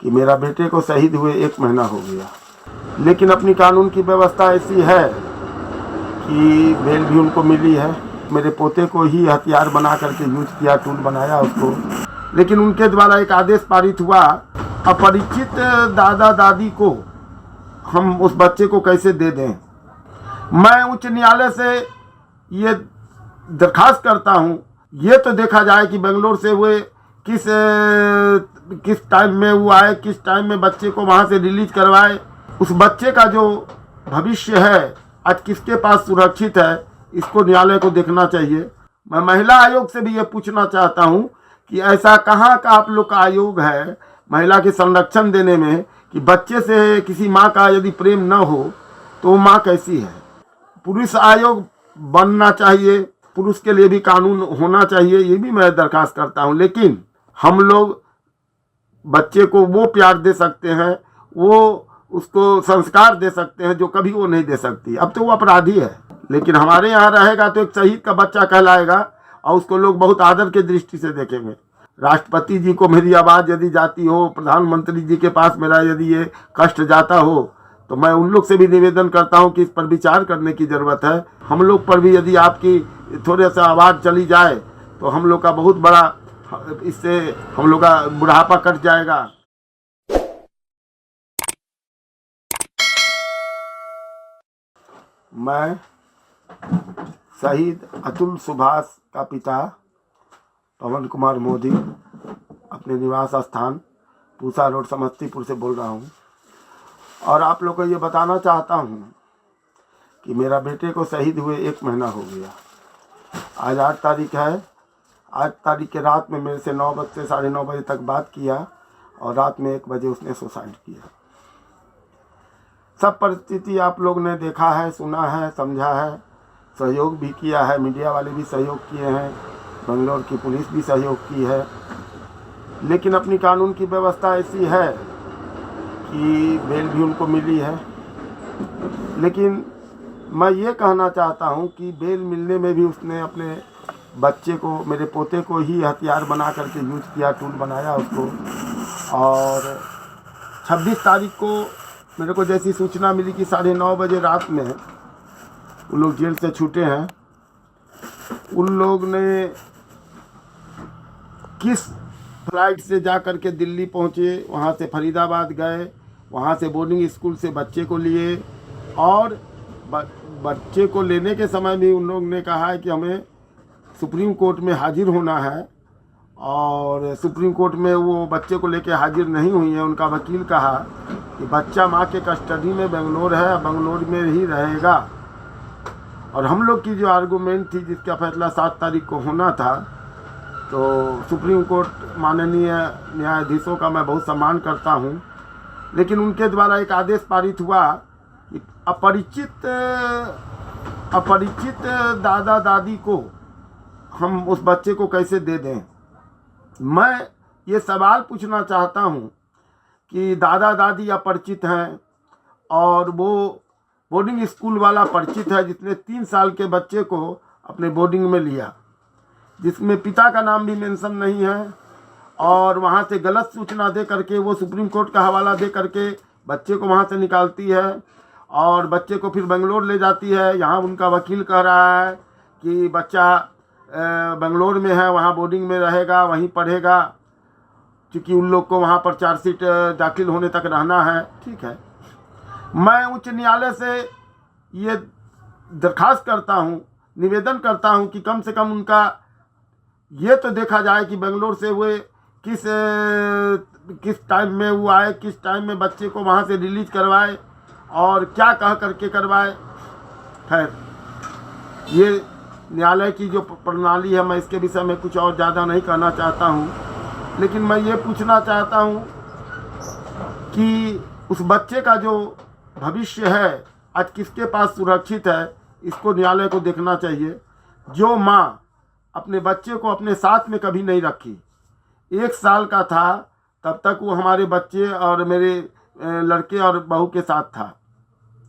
कि मेरा बेटे को शहीद हुए 1 महीना हो गया, लेकिन अपनी कानून की व्यवस्था ऐसी है कि बेल भी उनको मिली है। मेरे पोते को ही हथियार बना करके यूज किया, टूल बनाया उसको, लेकिन उनके द्वारा एक आदेश पारित हुआ, अपरिचित दादा दादी को हम उस बच्चे को कैसे दे दें। मैं उच्च न्यायालय से ये दरखास्त करता हूँ, ये तो देखा जाए कि बेंगलोर से हुए किस टाइम में वो आए, किस टाइम में बच्चे को वहाँ से रिलीज करवाए। उस बच्चे का जो भविष्य है आज किसके पास सुरक्षित है, इसको न्यायालय को देखना चाहिए। मैं महिला आयोग से भी ये पूछना चाहता हूँ कि ऐसा कहाँ का आप लोग का आयोग है महिला के संरक्षण देने में कि बच्चे से किसी माँ का यदि प्रेम न हो तो माँ कैसी है। पुरुष आयोग बनना चाहिए, पुरुष के लिए भी कानून होना चाहिए, ये भी मैं दरखास्त करता हूँ। लेकिन हम लोग बच्चे को वो प्यार दे सकते हैं, वो उसको संस्कार दे सकते हैं जो कभी वो नहीं दे सकती। अब तो वो अपराधी है, लेकिन हमारे यहाँ रहेगा तो एक शहीद का बच्चा कहलाएगा और उसको लोग बहुत आदर के दृष्टि से देखेंगे। राष्ट्रपति जी को मेरी आवाज़ यदि जाती हो, प्रधानमंत्री जी के पास मेरा यदि ये कष्ट जाता हो, तो मैं उन लोग से भी निवेदन करता हूँ कि इस पर विचार करने की ज़रूरत है। हम लोग पर भी यदि आपकी थोड़ा सा आवाज़ चली जाए तो हम लोग का बहुत बड़ा, इससे हम लोग का बुढ़ापा कट जाएगा। मैं शहीद अतुल सुभाष का पिता पवन कुमार मोदी अपने निवास स्थान पूसा रोड समस्तीपुर से बोल रहा हूँ, और आप लोग को ये बताना चाहता हूँ कि मेरा बेटे को शहीद हुए 1 महीना हो गया। आज 8 तारीख है। 8 तारीख के रात में मेरे से 9 बजे से 9:30 बजे तक बात किया और रात में 1 बजे उसने सुसाइड किया। सब परिस्थिति आप लोग ने देखा है, सुना है, समझा है, सहयोग भी किया है, मीडिया वाले भी सहयोग किए हैं, बेंगलोर की पुलिस भी सहयोग की है। लेकिन अपनी कानून की व्यवस्था ऐसी है कि बेल भी उनको मिली है। लेकिन मैं ये कहना चाहता हूँ कि बेल मिलने में भी उसने अपने बच्चे को, मेरे पोते को ही हथियार बना करके यूज किया, टूल बनाया उसको। और 26 तारीख को मेरे को जैसी सूचना मिली कि 9:30 बजे रात में उन लोग जेल से छूटे हैं। उन लोग ने किस फ्लाइट से जा कर के दिल्ली पहुँचे, वहाँ से फरीदाबाद गए, वहाँ से बोर्डिंग स्कूल से बच्चे को लिए, और बच्चे को लेने के समय भी उन लोग ने कहा है कि हमें सुप्रीम कोर्ट में हाजिर होना है, और सुप्रीम कोर्ट में वो बच्चे को लेके हाजिर नहीं हुई है। उनका वकील कहा कि बच्चा माँ के कस्टडी में बेंगलोर है, बेंगलोर में ही रहेगा। और हम लोग की जो आर्गूमेंट थी, जिसका फैसला 7 तारीख को होना था, तो सुप्रीम कोर्ट माननीय न्यायाधीशों का मैं बहुत सम्मान करता हूँ, लेकिन उनके द्वारा एक आदेश पारित हुआ कि अपरिचित दादा दादी को हम उस बच्चे को कैसे दे दें। मैं ये सवाल पूछना चाहता हूँ कि दादा दादी अपरिचित हैं और वो बोर्डिंग स्कूल वाला परिचित है, जिसने 3 साल के बच्चे को अपने बोर्डिंग में लिया, जिसमें पिता का नाम भी मेंशन नहीं है, और वहाँ से गलत सूचना दे करके वो सुप्रीम कोर्ट का हवाला दे करके बच्चे को वहाँ से निकालती है और बच्चे को फिर बेंगलोर ले जाती है। यहाँ उनका वकील कह रहा है कि बच्चा बेंगलोर में है, वहाँ बोर्डिंग में रहेगा, वहीं पढ़ेगा, क्योंकि उन लोग को वहाँ पर चार्जशीट दाखिल होने तक रहना है। ठीक है, मैं उच्च न्यायालय से ये दरखास्त करता हूँ, निवेदन करता हूँ कि कम से कम उनका ये तो देखा जाए कि बेंगलोर से हुए किस टाइम में वो आए, किस टाइम में बच्चे को वहाँ से रिलीज करवाए और क्या कह करके करवाए। खैर, ये न्यायालय की जो प्रणाली है, मैं इसके विषय में कुछ और ज़्यादा नहीं कहना चाहता हूँ, लेकिन मैं ये पूछना चाहता हूँ कि उस बच्चे का जो भविष्य है आज किसके पास सुरक्षित है, इसको न्यायालय को देखना चाहिए। जो माँ अपने बच्चे को अपने साथ में कभी नहीं रखी, 1 साल का था तब तक वो हमारे बच्चे और मेरे लड़के और बहू के साथ था,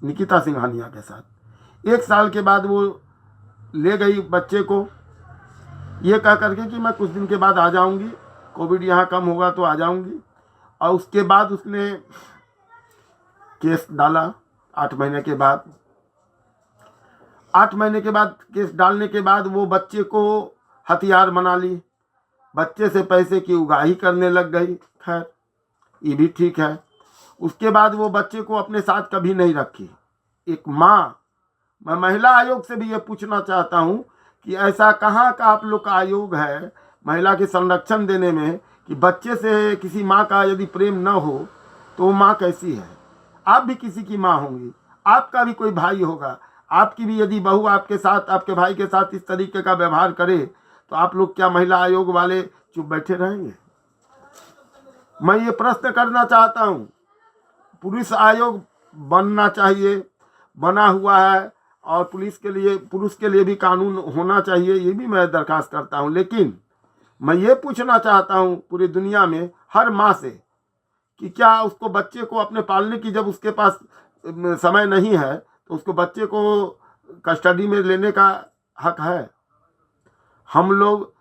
निकिता सिंघानिया के साथ। 1 साल के बाद वो ले गई बच्चे को, ये कह करके कि मैं कुछ दिन के बाद आ जाऊंगी, कोविड यहाँ कम होगा तो आ जाऊंगी। और उसके बाद उसने केस डाला 8 महीने के बाद। 8 महीने के बाद केस डालने के बाद वो बच्चे को हथियार बना ली, बच्चे से पैसे की उगाही करने लग गई। खैर ये भी ठीक है। उसके बाद वो बच्चे को अपने साथ कभी नहीं रखी। एक माँ, मैं महिला आयोग से भी ये पूछना चाहता हूँ कि ऐसा कहाँ का आप लोग का आयोग है महिला के संरक्षण देने में कि बच्चे से किसी माँ का यदि प्रेम न हो तो वो माँ कैसी है? आप भी किसी की माँ होंगी, आपका भी कोई भाई होगा, आपकी भी यदि बहू आपके साथ, आपके भाई के साथ इस तरीके का व्यवहार करे तो आप लोग क्या महिला आयोग वाले चुप बैठे रहेंगे? मैं ये प्रश्न करना चाहता हूँ। पुलिस आयोग बनना चाहिए, बना हुआ है, और पुरुष के लिए भी कानून होना चाहिए, ये भी मैं दरख्वास्त करता हूँ। लेकिन मैं ये पूछना चाहता हूँ पूरी दुनिया में हर माँ से कि क्या उसको बच्चे को अपने पालने की जब उसके पास समय नहीं है तो उसको बच्चे को कस्टडी में लेने का हक है? हम लोग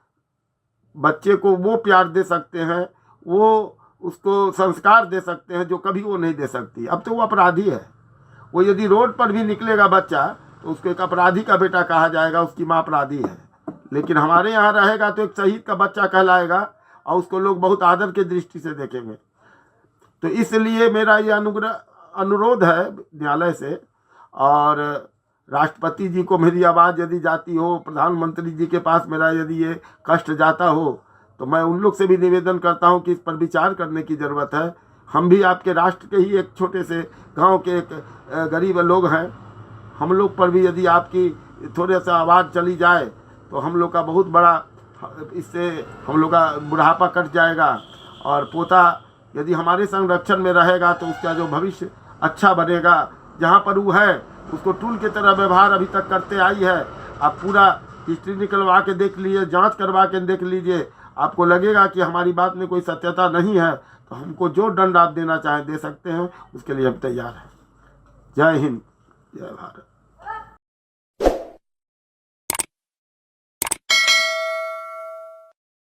बच्चे को वो प्यार दे सकते हैं, वो उसको संस्कार दे सकते हैं जो कभी वो नहीं दे सकती। अब तो वो अपराधी है, वो यदि रोड पर भी निकलेगा बच्चा तो उसको एक अपराधी का बेटा कहा जाएगा, उसकी माँ अपराधी है। लेकिन हमारे यहाँ रहेगा तो एक शहीद का बच्चा कहलाएगा और उसको लोग बहुत आदर की दृष्टि से देखेंगे। तो इसलिए मेरा ये अनुरोध है न्यायालय से, और राष्ट्रपति जी को मेरी आवाज़ यदि जाती हो, प्रधानमंत्री जी के पास मेरा यदि ये कष्ट जाता हो, तो मैं उन लोग से भी निवेदन करता हूँ कि इस पर विचार करने की ज़रूरत है। हम भी आपके राष्ट्र के ही एक छोटे से गांव के एक गरीब लोग हैं, हम लोग पर भी यदि आपकी थोड़े सा आवाज़ चली जाए तो हम लोग का बहुत बड़ा, इससे हम लोग का बुढ़ापा कट जाएगा, और पोता यदि हमारे संरक्षण में रहेगा तो उसका जो भविष्य अच्छा बनेगा। जहाँ पर वो है उसको टूल की तरह व्यवहार अभी तक करते आई है। आप पूरा हिस्ट्री निकलवा के देख लीजिए, जांच करवा के देख लीजिए, आपको लगेगा कि हमारी बात में कोई सत्यता नहीं है तो हमको जो दंड आप देना चाहें दे सकते हैं, उसके लिए हम तैयार हैं। जय हिंद, जय भारत।